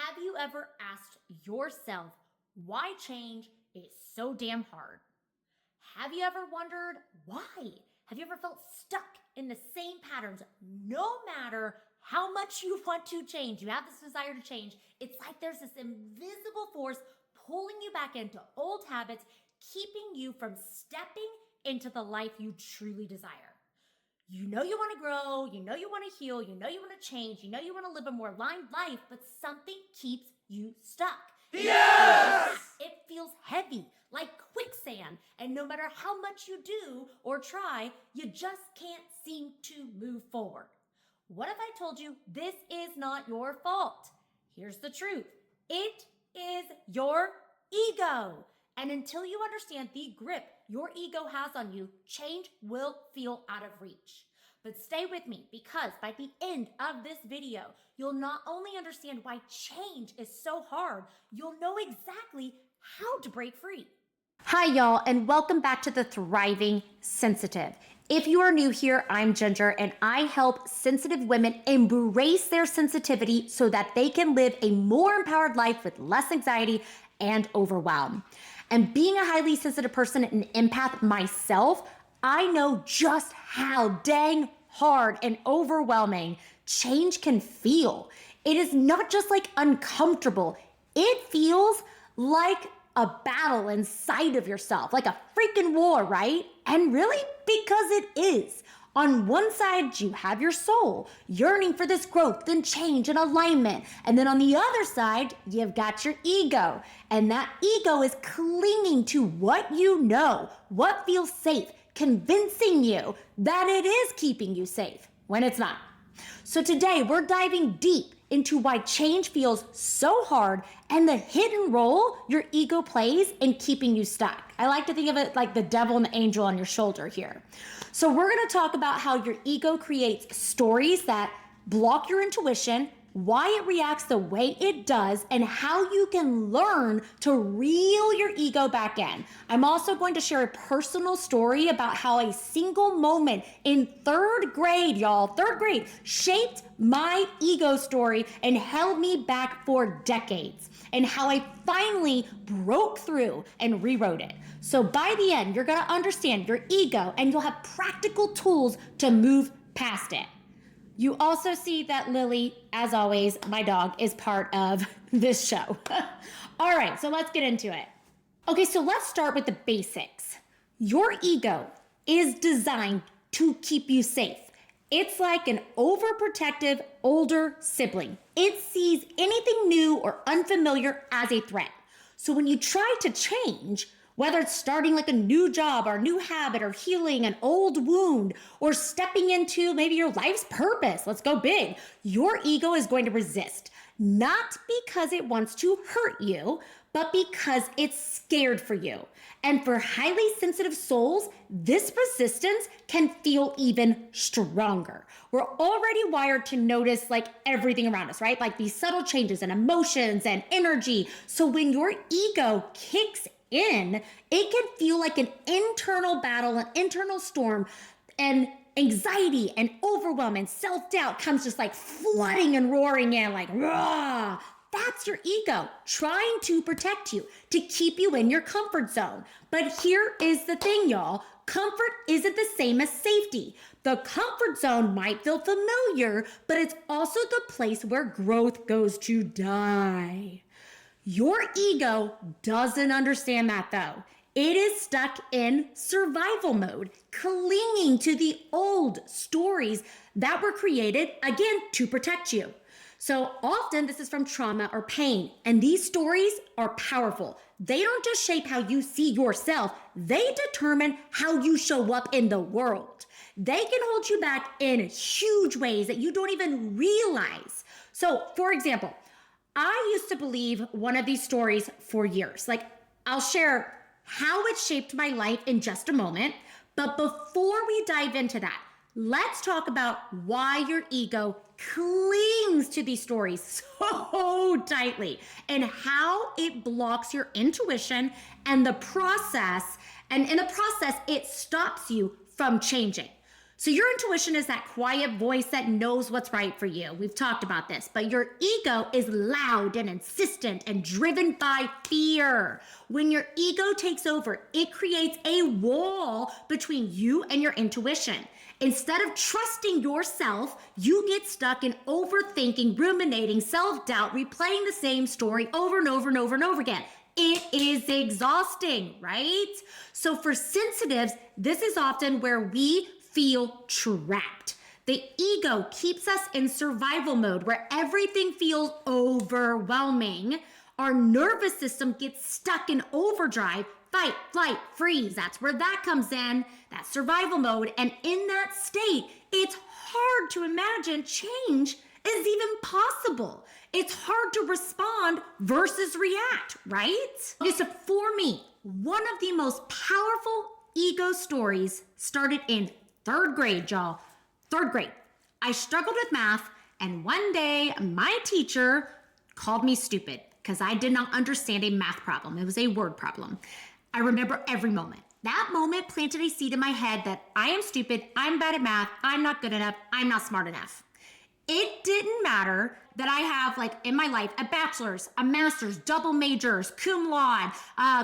Have you ever asked yourself why change is so damn hard? Have you ever wondered why? Have you ever felt stuck in the same patterns no matter how much you want to change? You have this desire to change. It's like there's this invisible force pulling you back into old habits, keeping you from stepping into the life you truly desire. You know you want to grow, you know you want to heal, you know you want to change, you know you want to live a more aligned life, but something keeps you stuck. Yes! It feels heavy, like quicksand, and no matter how much you do or try, you just can't seem to move forward. What if I told you this is not your fault? Here's the truth. It is your ego. And until you understand the grip your ego has on you, change will feel out of reach. But stay with me, because by the end of this video, you'll not only understand why change is so hard, you'll know exactly how to break free. Hi, y'all, and welcome back to the Thriving Sensitive. If you are new here, I'm Ginger, and I help sensitive women embrace their sensitivity so that they can live a more empowered life with less anxiety and overwhelm. And being a highly sensitive person and empath myself, I know just how dang hard and overwhelming change can feel. It is not just like uncomfortable. It feels like a battle inside of yourself, like a freaking war, right? And really, because it is. On one side, you have your soul yearning for this growth and change and alignment. And then on the other side, you've got your ego. And that ego is clinging to what you know, what feels safe, convincing you that it is keeping you safe when it's not. So today, we're diving deep into why change feels so hard and the hidden role your ego plays in keeping you stuck. I like to think of it like the devil and the angel on your shoulder here. So we're gonna talk about how your ego creates stories that block your intuition, why it reacts the way it does, and how you can learn to reel your ego back in. I'm also going to share a personal story about how a single moment in third grade, shaped my ego story and held me back for decades, and how I finally broke through and rewrote it. So by the end, you're gonna understand your ego and you'll have practical tools to move past it. You also see that Lily, as always, my dog, is part of this show. All right, so let's get into it. Okay, so let's start with the basics. Your ego is designed to keep you safe. It's like an overprotective older sibling. It sees anything new or unfamiliar as a threat. So when you try to change, whether it's starting like a new job or a new habit or healing an old wound or stepping into maybe your life's purpose, let's go big, your ego is going to resist. Not because it wants to hurt you, but because it's scared for you. And for highly sensitive souls, this resistance can feel even stronger. We're already wired to notice like everything around us, right? Like these subtle changes in emotions and energy. So when your ego kicks in, it can feel like an internal battle, an internal storm, and anxiety and overwhelm and self-doubt comes just like flooding and roaring in like, rah! That's your ego trying to protect you, to keep you in your comfort zone. But here is the thing, y'all. Comfort isn't the same as safety. The comfort zone might feel familiar, but it's also the place where growth goes to die. Your ego doesn't understand that though. It is stuck in survival mode, clinging to the old stories that were created, again, to protect you. So often this is from trauma or pain, and these stories are powerful. They don't just shape how you see yourself, they determine how you show up in the world. They can hold you back in huge ways that you don't even realize. So for example, I used to believe one of these stories for years. Like, I'll share how it shaped my life in just a moment. But before we dive into that, let's talk about why your ego clings to these stories so tightly and how it blocks your intuition and the process. And in the process, it stops you from changing. So your intuition is that quiet voice that knows what's right for you. We've talked about this, but your ego is loud and insistent and driven by fear. When your ego takes over, it creates a wall between you and your intuition. Instead of trusting yourself, you get stuck in overthinking, ruminating, self-doubt, replaying the same story over and over and over and over again. It is exhausting, right? So for sensitives, this is often where we feel trapped. The ego keeps us in survival mode where everything feels overwhelming. Our nervous system gets stuck in overdrive, fight, flight, freeze. That's where that comes in, that survival mode. And in that state, it's hard to imagine change is even possible. It's hard to respond versus react, right? Okay, so for me, one of the most powerful ego stories started in third grade, y'all. Third grade. I struggled with math, and one day my teacher called me stupid because I did not understand a math problem. It was a word problem. I remember every moment. That moment planted a seed in my head that I am stupid, I'm bad at math, I'm not good enough, I'm not smart enough. It didn't matter that I have, like, in my life, a bachelor's, a master's, double majors, cum laude,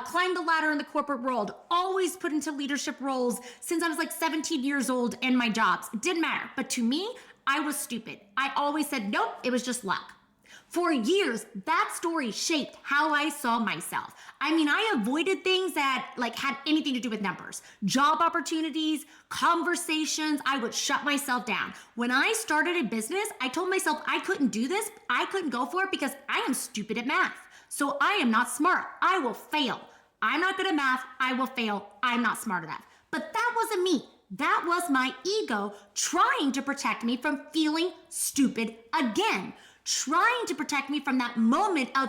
climbed the ladder in the corporate world, always put into leadership roles since I was like 17 years old in my jobs. It didn't matter. But to me, I was stupid. I always said, nope, it was just luck. For years, that story shaped how I saw myself. I mean, I avoided things that had anything to do with numbers. Job opportunities, conversations, I would shut myself down. When I started a business, I told myself I couldn't do this, I couldn't go for it because I am stupid at math. So I am not smart, I will fail. I'm not good at math, I will fail, I'm not smart enough. But that wasn't me. That was my ego trying to protect me from feeling stupid again. Trying to protect me from that moment of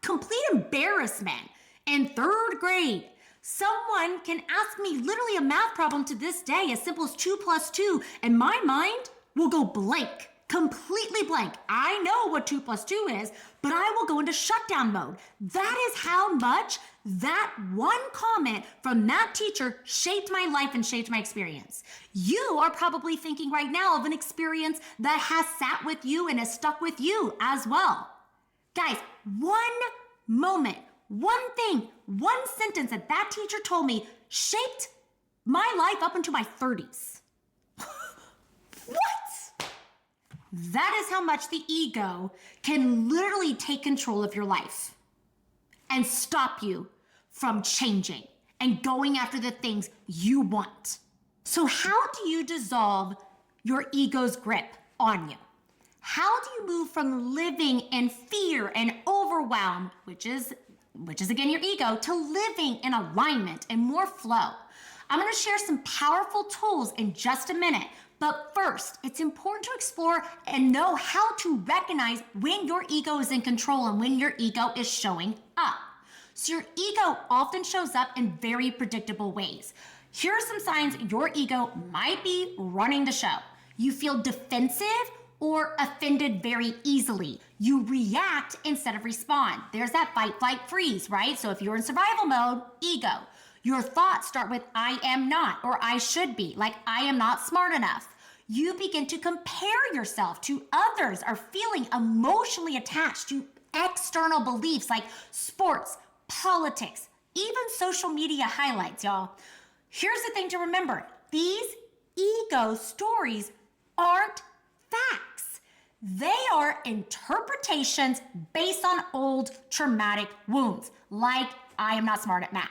complete embarrassment. In third grade, someone can ask me literally a math problem to this day as simple as 2 + 2, and my mind will go blank, completely blank. I know what 2 + 2 is, but I will go into shutdown mode. That is how much that one comment from that teacher shaped my life and shaped my experience. You are probably thinking right now of an experience that has sat with you and has stuck with you as well. Guys, one moment, one thing, one sentence that teacher told me shaped my life up into my 30s. What? That is how much the ego can literally take control of your life and stop you from changing and going after the things you want. So how do you dissolve your ego's grip on you? How do you move from living in fear and overwhelm, which is again your ego, to living in alignment and more flow? I'm gonna share some powerful tools in just a minute. But first, it's important to explore and know how to recognize when your ego is in control and when your ego is showing up. So your ego often shows up in very predictable ways. Here are some signs your ego might be running the show. You feel defensive or offended very easily. You react instead of respond. There's that fight, flight, freeze, right? So if you're in survival mode, ego. Your thoughts start with I am not or I should be, like I am not smart enough. You begin to compare yourself to others, are feeling emotionally attached to external beliefs like sports, politics, even social media highlights, y'all. Here's the thing to remember. These ego stories aren't facts. They are interpretations based on old traumatic wounds, like I am not smart at math.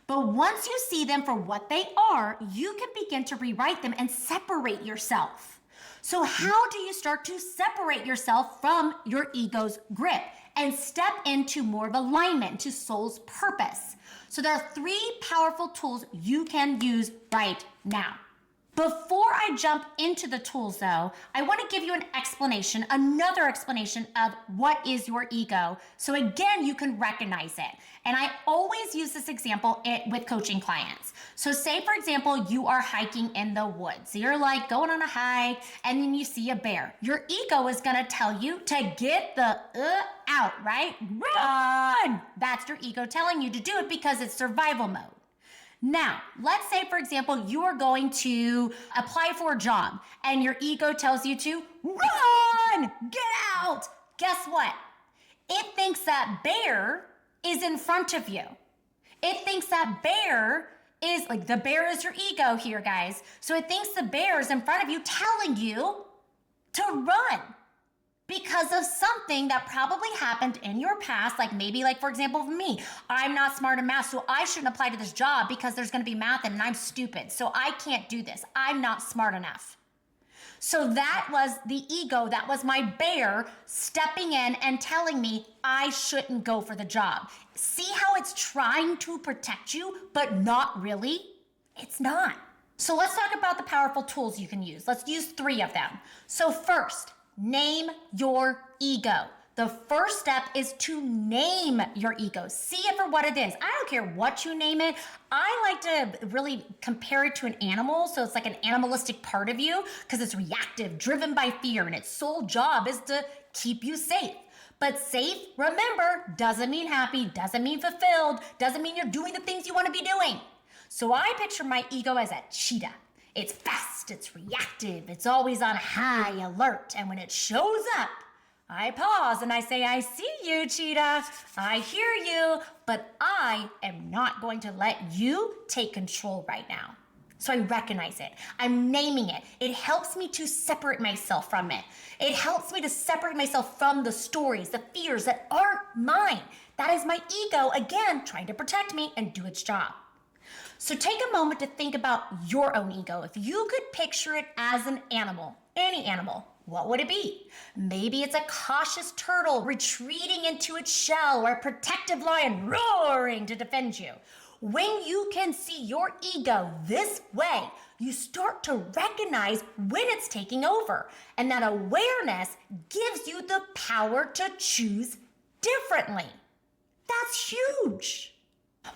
But once you see them for what they are, you can begin to rewrite them and separate yourself. So how do you start to separate yourself from your ego's grip and step into more of alignment to soul's purpose? So there are 3 powerful tools you can use right now. Before I jump into the tools though, I want to give you an explanation, another explanation of what is your ego. So again, you can recognize it. And I always use this example with coaching clients. So say for example, you are hiking in the woods. You're like going on a hike and then you see a bear. Your ego is going to tell you to get the out, right? Run! That's your ego telling you to do it because it's survival mode. Now, let's say, for example, you are going to apply for a job and your ego tells you to run, get out. Guess what? It thinks that bear is in front of you. It thinks that bear is like, the bear is your ego here, guys. So it thinks the bear is in front of you telling you to run because of something that probably happened in your past. Like maybe, like for example, for me, I'm not smart in math, so I shouldn't apply to this job because there's gonna be math and I'm stupid. So I can't do this. I'm not smart enough. So that was the ego, that was my bear stepping in and telling me I shouldn't go for the job. See how it's trying to protect you, but not really? It's not. So let's talk about the powerful tools you can use. Let's use 3 of them. So first, name your ego. The first step is to name your ego. See it for what it is. I don't care what you name it. I like to really compare it to an animal. So it's like an animalistic part of you because it's reactive, driven by fear, and its sole job is to keep you safe. But safe, remember, doesn't mean happy, doesn't mean fulfilled, doesn't mean you're doing the things you want to be doing. So I picture my ego as a cheetah. It's fast, it's reactive, it's always on high alert. And when it shows up, I pause and I say, I see you, cheetah. I hear you, but I am not going to let you take control right now. So I recognize it. I'm naming it. It helps me to separate myself from it. It helps me to separate myself from the stories, the fears that aren't mine. That is my ego, again, trying to protect me and do its job. So take a moment to think about your own ego. If you could picture it as an animal, any animal, what would it be? Maybe it's a cautious turtle retreating into its shell, or a protective lion roaring to defend you. When you can see your ego this way, you start to recognize when it's taking over. And that awareness gives you the power to choose differently. That's huge.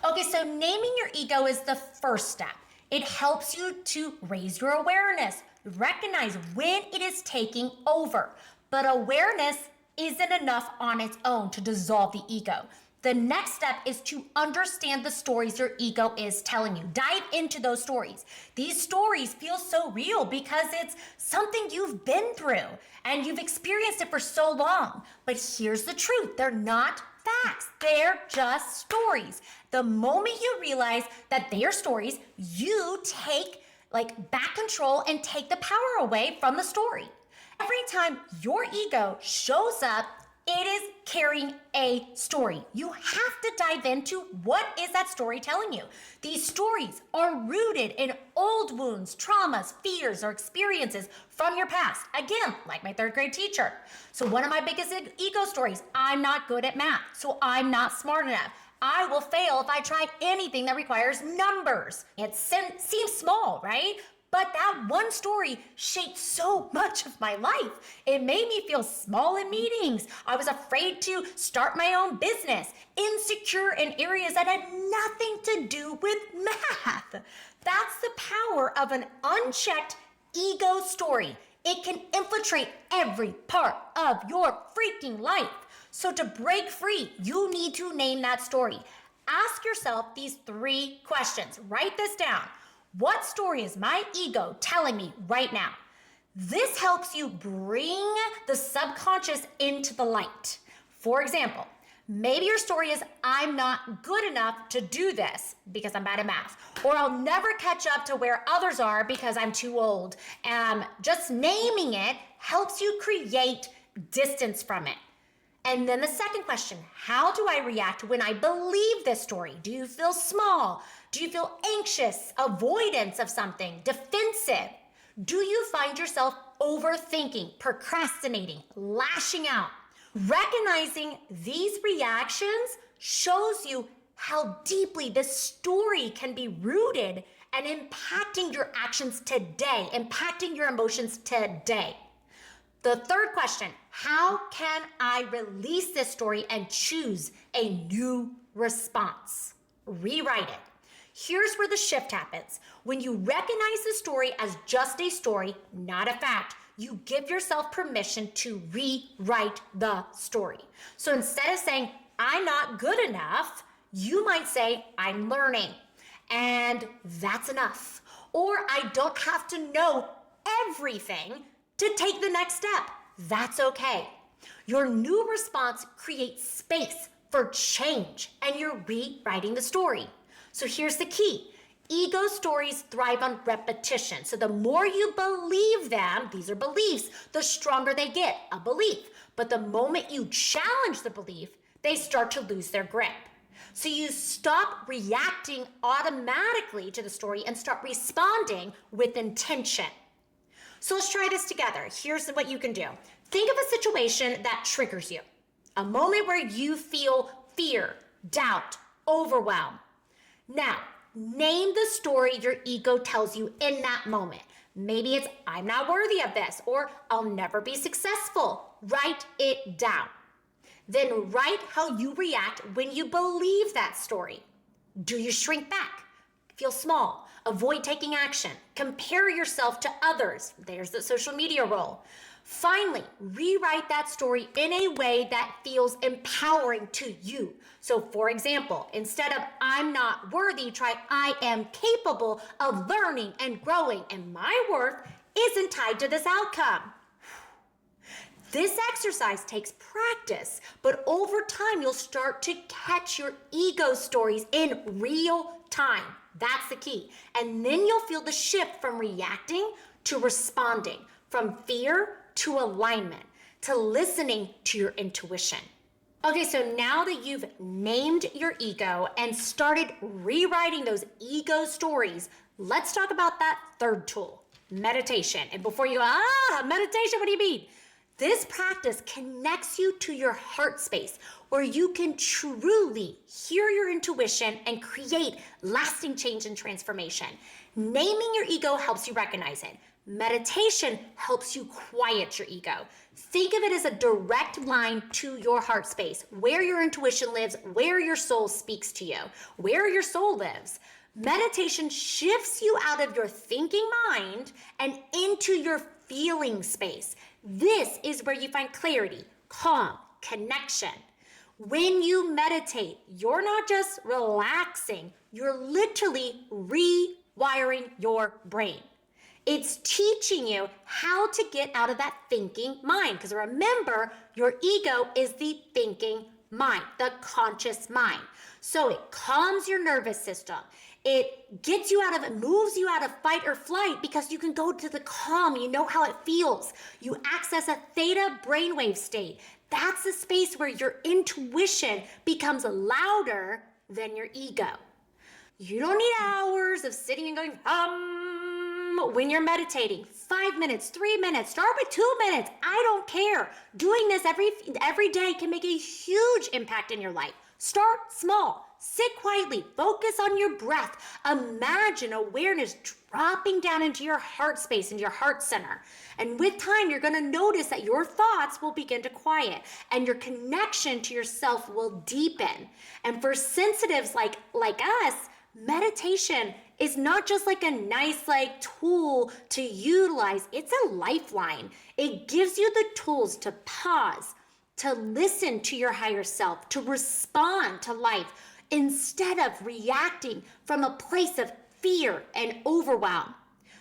Okay, so naming your ego is the first step. It helps you to raise your awareness, recognize when it is taking over. But awareness isn't enough on its own to dissolve the ego. The next step is to understand the stories your ego is telling you. Dive into those stories. These stories feel so real because it's something you've been through and you've experienced it for so long. But here's the truth. They're not facts. They're just stories. The moment you realize that they are stories, you take back control and take the power away from the story. Every time your ego shows up, it is carrying a story. You have to dive into what is that story telling you. These stories are rooted in old wounds, traumas, fears, or experiences from your past. Again, like my 3rd grade teacher. So one of my biggest ego stories, I'm not good at math, so I'm not smart enough. I will fail if I try anything that requires numbers. It seems small, right? But that one story shaped so much of my life. It made me feel small in meetings. I was afraid to start my own business, insecure in areas that had nothing to do with math. That's the power of an unchecked ego story. It can infiltrate every part of your freaking life. So to break free, you need to name that story. Ask yourself these 3 questions. Write this down. What story is my ego telling me right now? This helps you bring the subconscious into the light. For example, maybe your story is, I'm not good enough to do this because I'm bad at math, or I'll never catch up to where others are because I'm too old. Just naming it helps you create distance from it. And then the second question, how do I react when I believe this story? Do you feel small? Do you feel anxious, avoidance of something, defensive? Do you find yourself overthinking, procrastinating, lashing out? Recognizing these reactions shows you how deeply this story can be rooted and impacting your actions today, impacting your emotions today. The third question, how can I release this story and choose a new response? Rewrite it. Here's where the shift happens. When you recognize the story as just a story, not a fact, you give yourself permission to rewrite the story. So instead of saying, I'm not good enough, you might say, I'm learning. and that's enough. Or I don't have to know everything to take the next step. That's okay. Your new response creates space for change, and you're rewriting the story. So here's the key. Ego stories thrive on repetition. So the more you believe them, these are beliefs, the stronger they get, a belief. But the moment you challenge the belief, they start to lose their grip. So you stop reacting automatically to the story and start responding with intention. So let's try this together. Here's what you can do. Think of a situation that triggers you. A moment where you feel fear, doubt, overwhelm. Now, name the story your ego tells you in that moment. Maybe it's, I'm not worthy of this, or I'll never be successful. Write it down. Then write how you react when you believe that story. Do you shrink back? Feel small? Avoid taking action? Compare yourself to others? There's the social media role. Finally, rewrite that story in a way that feels empowering to you. So for example, instead of I'm not worthy, try I am capable of learning and growing, and my worth isn't tied to this outcome. This exercise takes practice, but over time you'll start to catch your ego stories in real time. That's the key. And then you'll feel the shift from reacting to responding, from fear to alignment, to listening to your intuition. Okay, so now that you've named your ego and started rewriting those ego stories, let's talk about that third tool, meditation. And before you go, meditation, what do you mean? This practice connects you to your heart space where you can truly hear your intuition and create lasting change and transformation. Naming your ego helps you recognize it. Meditation helps you quiet your ego. Think of it as a direct line to your heart space, where your intuition lives, where your soul speaks to you, where your soul lives. Meditation shifts you out of your thinking mind and into your feeling space. This is where you find clarity, calm, connection. When you meditate, you're not just relaxing, you're literally rewiring your brain. It's teaching you how to get out of that thinking mind. Because remember, your ego is the thinking mind, the conscious mind. So it calms your nervous system. It gets you out of it, moves you out of fight or flight because you can go to the calm. You know how it feels. You access a theta brainwave state. That's the space where your intuition becomes louder than your ego. You don't need hours of sitting and going, when you're meditating. 5 minutes, 3 minutes, start with 2 minutes. I don't care. Doing this every day can make a huge impact in your life. Start small. Sit quietly. Focus on your breath. Imagine awareness dropping down into your heart space, into your heart center. And with time, you're going to notice that your thoughts will begin to quiet and your connection to yourself will deepen. And for sensitives like us, meditation is not just like a nice tool to utilize. It's a lifeline. It gives you the tools to pause, to listen to your higher self, to respond to life instead of reacting from a place of fear and overwhelm.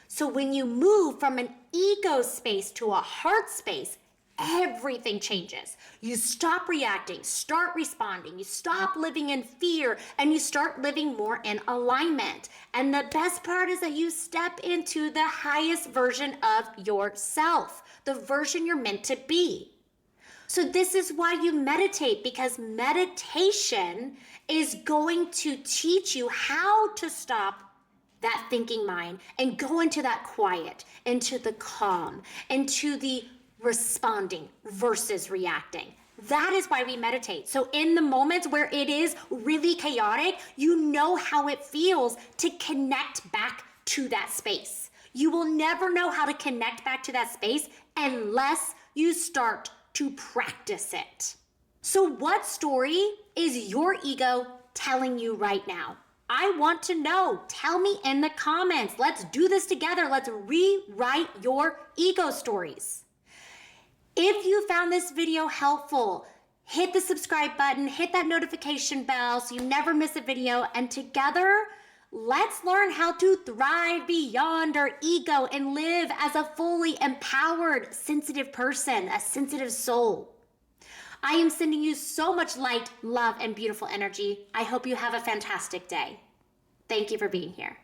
So when you move from an ego space to a heart space, everything changes. You stop reacting, start responding, you stop living in fear, and you start living more in alignment. And the best part is that you step into the highest version of yourself, the version you're meant to be. So this is why you meditate, because meditation is going to teach you how to stop that thinking mind and go into that quiet, into the calm, into the responding versus reacting. That is why we meditate. So in the moments where it is really chaotic, you know how it feels to connect back to that space. You will never know how to connect back to that space unless you start to practice it. So what story is your ego telling you right now? I want to know. Tell me in the comments. Let's do this together. Let's rewrite your ego stories. If you found this video helpful, hit the subscribe button, hit that notification bell so you never miss a video, and together, Let's learn how to thrive beyond our ego and live as a fully empowered, sensitive person, a sensitive soul. I am sending you so much light, love, and beautiful energy. I hope you have a fantastic day. Thank you for being here.